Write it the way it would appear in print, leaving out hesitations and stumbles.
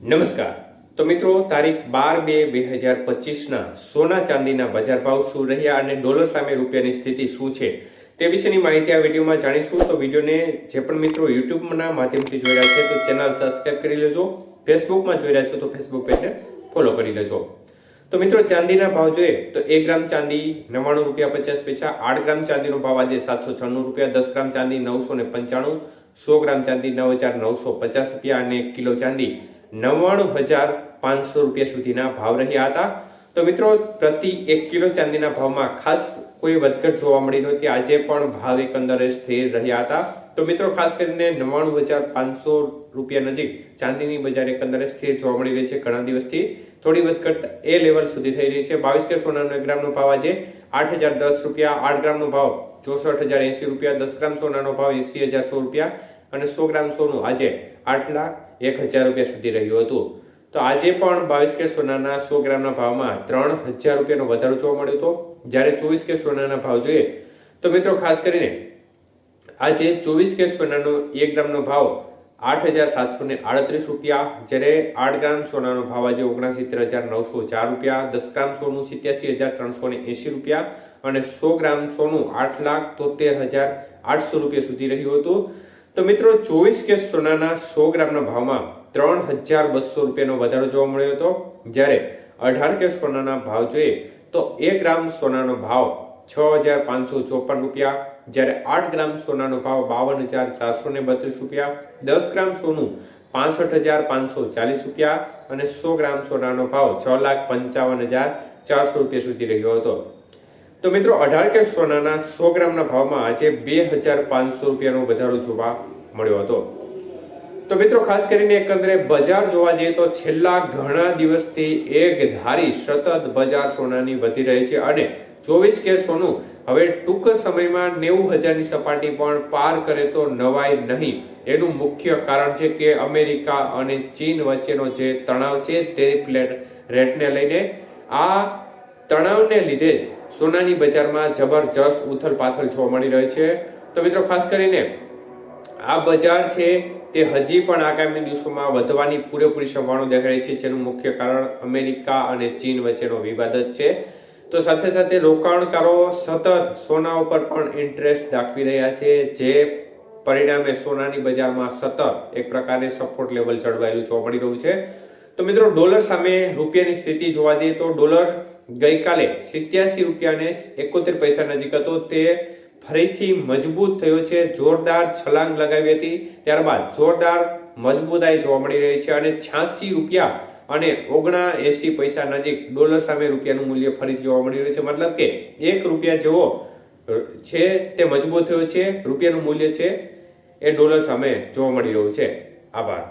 નમસ્કાર. તો મિત્રો, તારીખ 12/2/2025 સોના ચાંદીના બજાર ભાવ શું રહ્યા અને ડોલર સામે રૂપિયાની સ્થિતિ શું છે તે વિશેની માહિતી આ વિડીયોમાં જાણીશું. તો વિડીયોને જે પણ મિત્રો યુટ્યુબના માધ્યમથી જોઈ રહ્યા છે તો ચેનલ સબસ્ક્રાઇબ કરી લેજો. ફેસબુકમાં જોઈ રહ્યા છો તો ફેસબુક પેજને ફોલો કરી લેજો. તો મિત્રો, ચાંદીના ભાવ જોઈએ તો 1 ગ્રામ ચાંદી ₹99.50, 8 ગ્રામ ચાંદીનો ભાવ આજે ₹796, 10 ગ્રામ ચાંદી ₹995, 100 ગ્રામ ચાંદી ₹9,950 અને 1 કિલો ચાંદી ₹99,500 સુધીના ભાવ રહ્યા હતા. તો મિત્રો, પ્રતિ 1 કિલો ચાંદીના ભાવમાં ખાસ કોઈ વધઘટ જોવા મળી નહોતી. આજે પણ ભાવ એકંદરે સ્થિર રહ્યા હતા. તો મિત્રો, ખાસ કરીને ₹99,500 નજીક ચાંદીની બજાર એકંદરે સ્થિર જોવા મળી રહી છે. ઘણા દિવસથી થોડી વધઘટ એ લેવલ સુધી થઈ રહી છે. 22 કે સોનાનો 1 ગ્રામનો ભાવ આજે ₹8,010, 8 ગ્રામનો ભાવ ₹64,080, 10 ગ્રામ સોનાનો ભાવ ₹80,100 અને 100 ગ્રામ સોનું આજે ₹8,01,000 સુધી રહ્યું હતું. તો આજે પણ 22 કે સોનાના 100 ગ્રામના ભાવમાં ₹3,000 નો વધારો જોવા મળ્યો હતો. જ્યારે 24 કે સોનાના ભાવ જોઈએ તો મિત્રો, ખાસ કરીને આજે 24 કે સોનાનો 1 ગ્રામનો ભાવ ₹8,738, જ્યારે 8 ગ્રામ સોનાનો ભાવ આજે ₹69,904, 10 ગ્રામ સોનું ₹87,380 અને 100 ગ્રામ સોનું ₹8,73,800 સુધી રહ્યું હતું. તો મિત્રો, 24 કે સોનાના 100 ગ્રામના ભાવમાં ₹3,200 નો વધારો જોવા મળ્યો હતો. જ્યારે 18 કે સોનાના ભાવ જોઈએ તો 1 ગ્રામ સોનાનો ભાવ ₹6,554, જ્યારે 8 ગ્રામ સોનાનો ભાવ ₹52,432, 10 ગ્રામ સોનું ₹65,540 અને 100 ગ્રામ સોનાનો ભાવ ₹6,55,400 સુધી રહ્યો હતો. તો મિત્રો, 18 કે સોનાના 100 ગ્રામના ભાવમાં આજે ₹2,500 નો વધારો જોવા મળ્યો હતો. તો મિત્રો, ખાસ કરીને એકંદરે બજાર જોવા જઈએ તો છેલ્લા ઘણા દિવસથી એક ધારી સતત બજાર સોનાની વધી રહી છે અને 24 કે સોનું હવે ટૂંક સમયમાં 90,000ની સપાટી પણ પાર કરે તો નવાય નહીં. એનું મુખ્ય કારણ છે કે અમેરિકા અને ચીન વચ્ચેનો જે તણાવ છે તે રેટને લઈને આ તણાવને લીધે સોનાની બજારમાં જબરજસ્ત ઉથલપાથલ જોવા મળી રહી છે. તો મિત્રો, ખાસ કરીને આ બજાર છે તે હજી પણ આગામી દિવસોમાં વધવાની પૂરેપૂરી સંભાવના દેખાઈ છે, જેનું મુખ્ય કારણ અમેરિકા અને ચીન વચ્ચેનો વિવાદ જ છે. તો સાથે સાથે રોકાણકારો સતત સોના ઉપર પણ ઇન્ટરેસ્ટ દાખવી રહ્યા છે, જે પરિણામે સોનાની બજારમાં સતત એક પ્રકારે સપોર્ટ લેવલ જળવાયેલું જોવા મળી રહ્યું છે. તો મિત્રો, ડોલર સામે રૂપિયાની સ્થિતિ જોવા જઈએ તો ડોલર ગઈકાલે ₹87.71 નજીક હતો. તે ફરીથી મજબૂત થયો છે. જોરદાર છલાંગ લગાવી હતી, ત્યારબાદ જોરદાર મજબૂતાઈ જોવા મળી રહી છે અને ₹86.79 નજીક ડોલર સામે રૂપિયાનું મૂલ્ય ફરી જોવા મળી રહ્યું છે. મતલબ કે ₹1 જેવો છે તે મજબૂત થયો છે. રૂપિયાનું મૂલ્ય છે એ ડોલર સામે જોવા મળી રહ્યું છે. આભાર.